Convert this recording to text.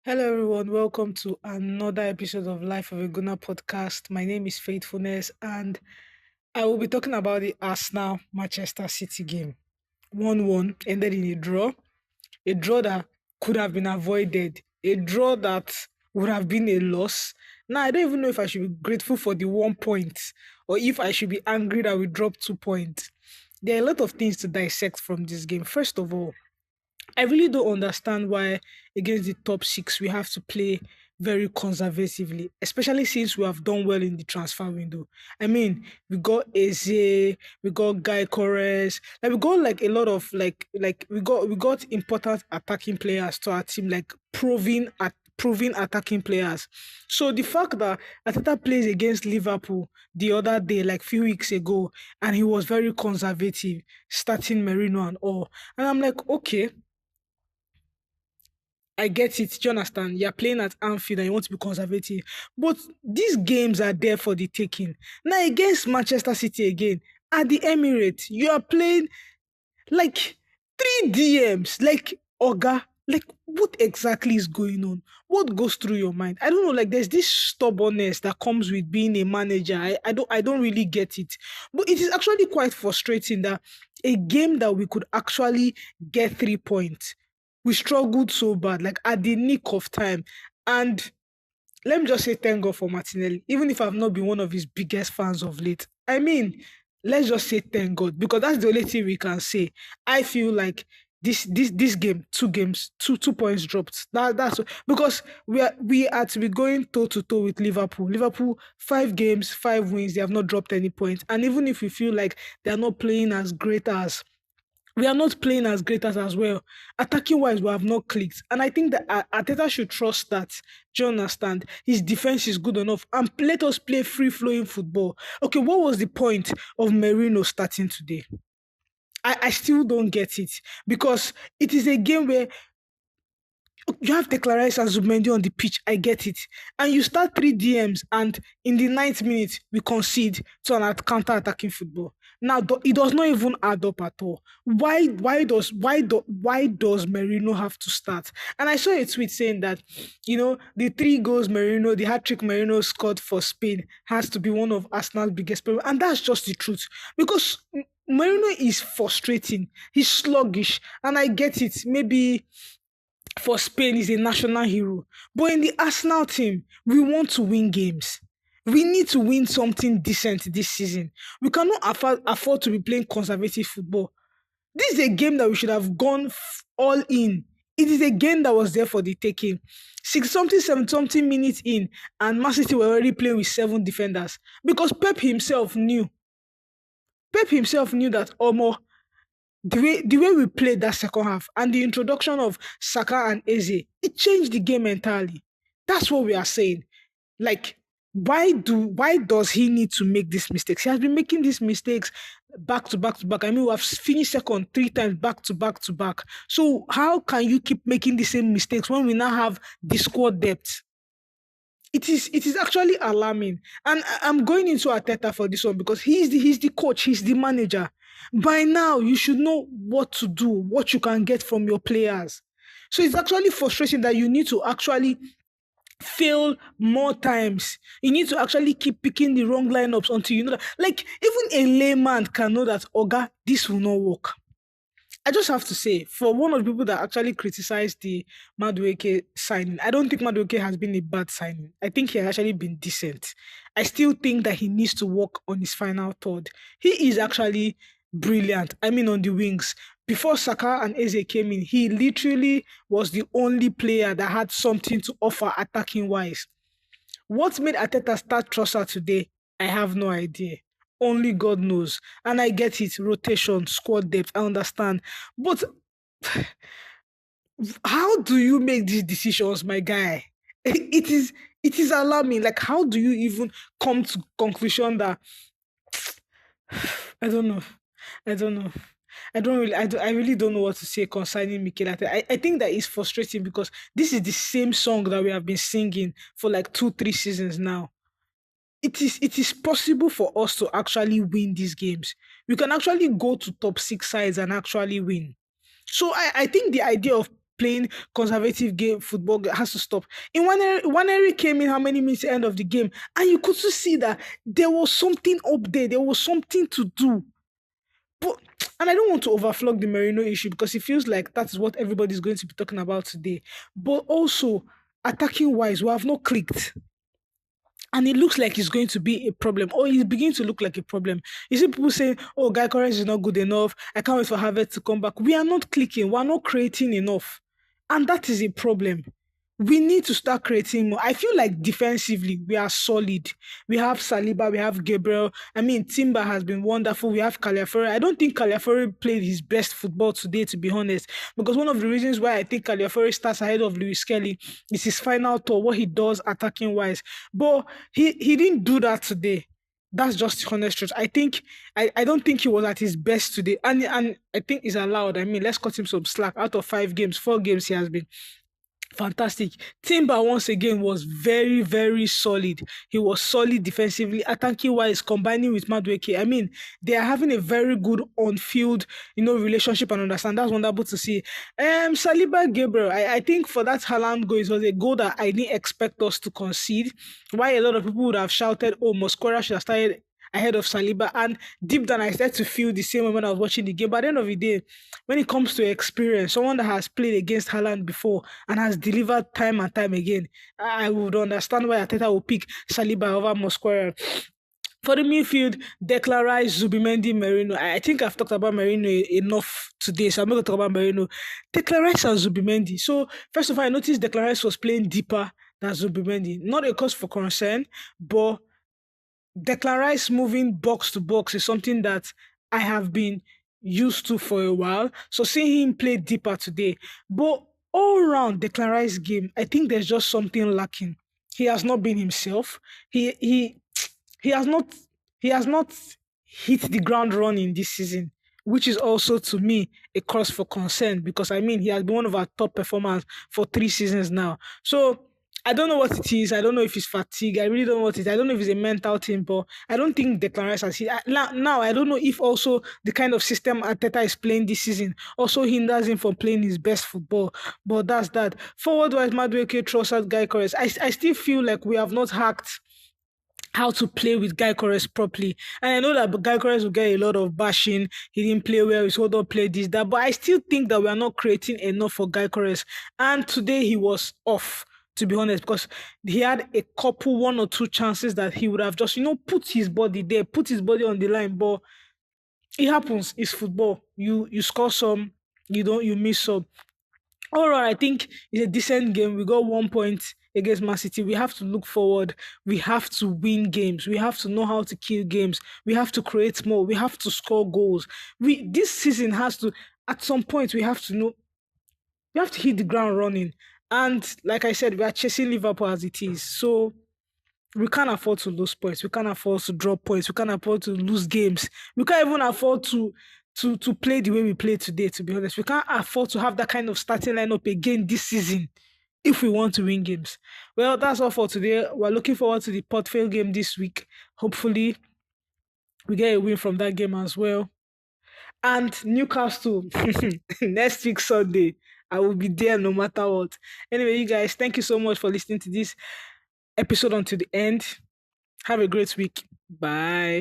Hello, everyone. Welcome to another episode of Life of a Gunner podcast. My name is Faithfulness, and I will be talking about the Arsenal Manchester City game. 1-1 ended in a draw that could have been avoided, a draw that would have been a loss. Now, I don't even know if I should be grateful for the 1 point or if I should be angry that we dropped 2 points. There are a lot of things to dissect from this game. First of all, I really don't understand why against the top six we have to play very conservatively, especially since we have done well in the transfer window. I mean, we got Eze, we got Guy Corres, like we got like a lot of we got important attacking players to our team, like proving attacking players. So the fact that Ateta plays against Liverpool the other day, like few weeks ago, and he was very conservative, starting Merino and all. And I'm like, okay, I get it. Do you understand? You're playing at Anfield and you want to be conservative. But these games are there for the taking. Now, against Manchester City again, at the Emirates, you are playing like three DMs. Like, Oga, like, what exactly is going on? What goes through your mind? I don't know. Like, there's this stubbornness that comes with being a manager. I don't really get it. But it is actually quite frustrating that a game that we could actually get 3 points, we struggled so bad, like at the nick of time. And let me just say thank God for Martinelli, even if I've not been one of his biggest fans of late. I mean, let's just say thank God because that's the only thing we can say. I feel like this game, 2 games, two points dropped. That's because we are to be going toe to toe with Liverpool. Liverpool 5 games, 5 wins. They have not dropped any points, and even if we feel like they are not playing as great as we are not playing as great as well. Attacking wise, we have not clicked. And I think that Arteta should trust that. Do you understand? His defense is good enough. And let us play free flowing football. Okay, what was the point of Merino starting today? I still don't get it because it is a game where you have Declan Rice and Zubimendi on the pitch. I get it. And you start three DMs, and in the ninth minute, we concede to an counter-attacking football. Now it does not even add up at all. Why does Merino have to start? And I saw a tweet saying that the 3 goals Merino, the hat trick Merino scored for Spain has to be one of Arsenal's biggest problems, and that's just the truth because Merino is frustrating. He's sluggish, and I get it. Maybe for Spain is a national hero. But in the Arsenal team, we want to win games. We need to win something decent this season. We cannot afford to be playing conservative football. This is a game that we should have gone all in. It is a game that was there for the taking. Six something, 7 something minutes in, and Man City were already playing with 7 defenders because Pep himself knew that the way we played that second half and the introduction of Saka and Eze, it changed the game entirely. That's what we are saying. Like, why does he need to make these mistakes? He has been making these mistakes back to back to back. I mean, we have finished second 3 times back to back to back. So how can you keep making the same mistakes when we now have the squad depth? It is actually alarming. And I'm going into Arteta for this one because he's the coach, he's the manager. By now, you should know what to do, what you can get from your players. So it's actually frustrating that you need to actually fail more times. You need to actually keep picking the wrong lineups until you know that. Like, even a layman can know that, Oga, this will not work. I just have to say, for one of the people that actually criticized the Madueke signing, I don't think Madueke has been a bad signing. I think he has actually been decent. I still think that he needs to work on his final third. He is actually brilliant. I mean, on the wings. Before Saka and Eze came in, he literally was the only player that had something to offer attacking wise. What made Ateta start Trossard today? I have no idea. Only God knows. And I get it, rotation, squad depth, I understand. But how do you make these decisions, my guy? It is alarming. Like, how do you even come to conclusion that I don't know. I don't know. I really don't know what to say concerning Mikel Arteta. I think that is frustrating because this is the same song that we have been singing for like 2, 3 seasons now. It is possible for us to actually win these games. We can actually go to top six sides and actually win. So I think the idea of playing conservative game football has to stop. In one area came in how many minutes at the end of the game, and you could see that there was something up there. There was something to do. But and I don't want to overflog the Merino issue because it feels like that's what everybody's going to be talking about today. But also, attacking wise, we have not clicked. And it looks like it's going to be a problem, or it's beginning to look like a problem. You see people saying, "Oh, Guy Corres is not good enough. I can't wait for Harvard to come back." We are not clicking. We are not creating enough, and that is a problem. We need to start creating more. I feel like defensively we are solid. We have Saliba, we have Gabriel. I mean, Timber has been wonderful. We have Caliafori. I don't think Caliafori played his best football today, to be honest, because one of the reasons why I think Caliafori starts ahead of Luis Kelly is his final tour, what he does attacking wise. But he didn't do that today. That's just the honest truth. I don't think he was at his best today. And I think it's allowed. I mean, let's cut him some slack. Out of 5 games, 4 games he has been fantastic. Timber once again was very, very solid. He was solid defensively, attacking wise, combining with Madueke. I mean, they are having a very good on-field, relationship and understand. That's wonderful to see. Saliba Gabriel, I think for that Haaland goal, it was a goal that I didn't expect us to concede. Why a lot of people would have shouted, "Oh, Mosquera should have started ahead of Saliba." And deep down, I started to feel the same when I was watching the game. But at the end of the day, when it comes to experience, someone that has played against Haaland before and has delivered time and time again, I would understand why Arteta would pick Saliba over Mosquera. For the midfield, Declan Rice, Zubimendi, Merino. I think I've talked about Merino enough today, so I'm not going to talk about Merino. Declan Rice and Zubimendi. So, first of all, I noticed Declan Rice was playing deeper than Zubimendi. Not a cause for concern, but Declan Rice moving box to box is something that I have been used to for a while. So seeing him play deeper today, but all round Declan Rice game, I think there's just something lacking. He has not been himself. He has not he has not hit the ground running this season, which is also to me a cause for concern because I mean he has been one of our top performers for 3 seasons now. So I don't know what it is. I don't know if it's fatigue. I really don't know what it is. I don't know if it's a mental thing, but I don't think Declan Rice has hit. Now, I don't know if also the kind of system Arteta is playing this season also hinders him from playing his best football. But that's that. Forward-wise, Madueke, Trossard, Guy Corres. I still feel like we have not hacked how to play with Guy Corres properly. And I know that Guy Corres will get a lot of bashing. He didn't play well, his hold up play this, that. But I still think that we are not creating enough for Guy Corres. And today he was off, to be honest, because he had a couple, 1 or 2 chances that he would have just, put his body there, put his body on the line. But it happens. It's football. You score some, you miss some. All right, I think it's a decent game. We got 1 point against Man City. We have to look forward. We have to win games. We have to know how to kill games. We have to create more. We have to score goals. This season has to, at some point, we have to know. We have to hit the ground running. And like I said, we are chasing Liverpool as it is. So we can't afford to lose points. We can't afford to drop points. We can't afford to lose games. We can't even afford to play the way we play today, to be honest. We can't afford to have that kind of starting lineup again this season if we want to win games. Well, that's all for today. We're looking forward to the Portfield game this week. Hopefully, we get a win from that game as well. And Newcastle, next week, Sunday. I will be there no matter what. Anyway, you guys, thank you so much for listening to this episode until the end. Have a great week. Bye.